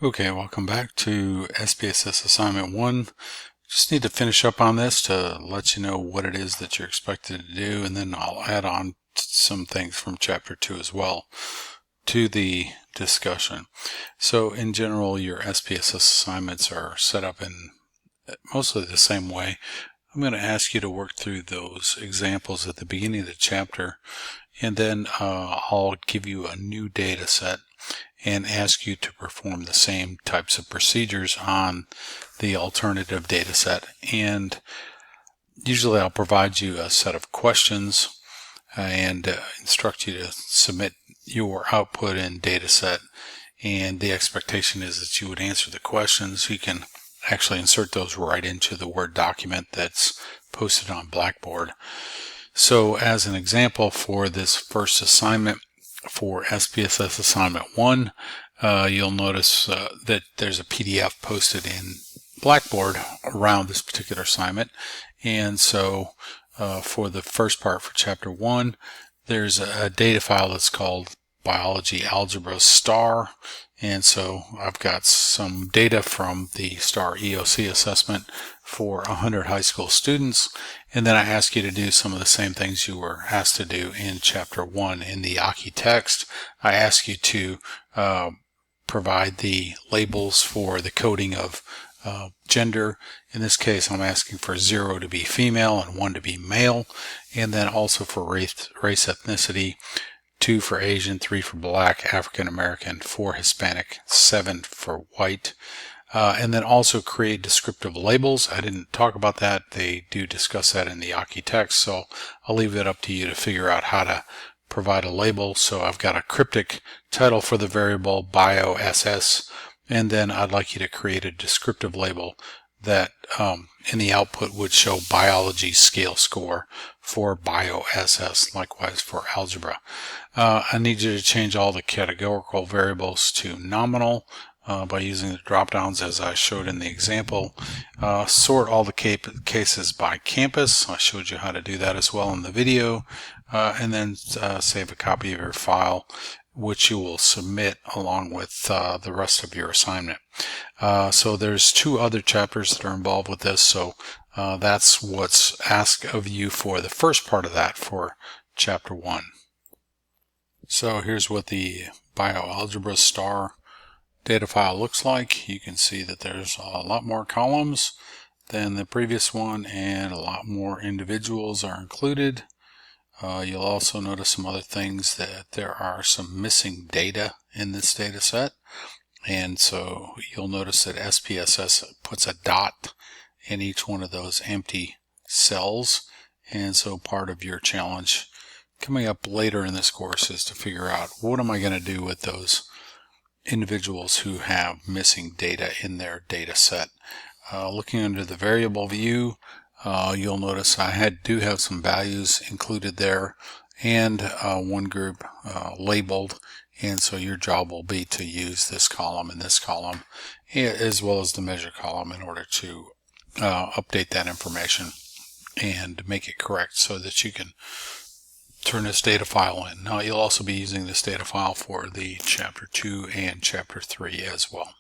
Okay, welcome back to SPSS Assignment 1. Just need to finish up on this to let you know what it is that you're expected to do, and then I'll add on some things from Chapter 2 as well to the discussion. So in general, your SPSS assignments are set up in mostly the same way. I'm going to ask you to work through those examples at the beginning of the chapter, and then I'll give you a new data set and ask you to perform the same types of procedures on the alternative data set. And usually I'll provide you a set of questions and instruct you to submit your output and data set. And the expectation is that you would answer the questions. You can actually insert those right into the Word document that's posted on Blackboard. So as an example for this first assignment, for SPSS Assignment 1, you'll notice that there's a PDF posted in Blackboard around this particular assignment. And so for the first part for Chapter 1, there's a data file that's called Biology Algebra Star. And so I've got some data from the STAR EOC assessment for 100 high school students. And then I ask you to do some of the same things you were asked to do in Chapter 1 in the Aki text. I ask you to provide the labels for the coding of gender. In this case, I'm asking for 0 to be female and 1 to be male. And then also for race ethnicity, 2 for Asian, 3 for Black, African American, 4 Hispanic, 7 for white. And then also create descriptive labels. I didn't talk about that. They do discuss that in the Aki text, so I'll leave it up to you to figure out how to provide a label. So I've got a cryptic title for the variable BioSS, and then I'd like you to create a descriptive label that in the output would show biology scale score for BioSS, likewise for algebra. I need you to change all the categorical variables to nominal by using the drop downs as I showed in the example. Sort all the cases by campus. I showed you how to do that as well in the video. And then save a copy of your file, which you will submit along with the rest of your assignment. So there's 2 other chapters that are involved with this, so that's what's asked of you for the first part of that for Chapter 1. So here's what the Bioalgebra Star data file looks like. You can see that there's a lot more columns than the previous one, and a lot more individuals are included. You'll also notice some other things, that there are some missing data in this data set. And so you'll notice that SPSS puts a dot in each one of those empty cells. And so part of your challenge coming up later in this course is to figure out, what am I going to do with those individuals who have missing data in their data set. Looking under the variable view, you'll notice I do have some values included there, and one group labeled, and so your job will be to use this column and this column as well as the measure column in order to update that information and make it correct so that you can turn this data file in. Now you'll also be using this data file for the Chapter 2 and Chapter 3 as well.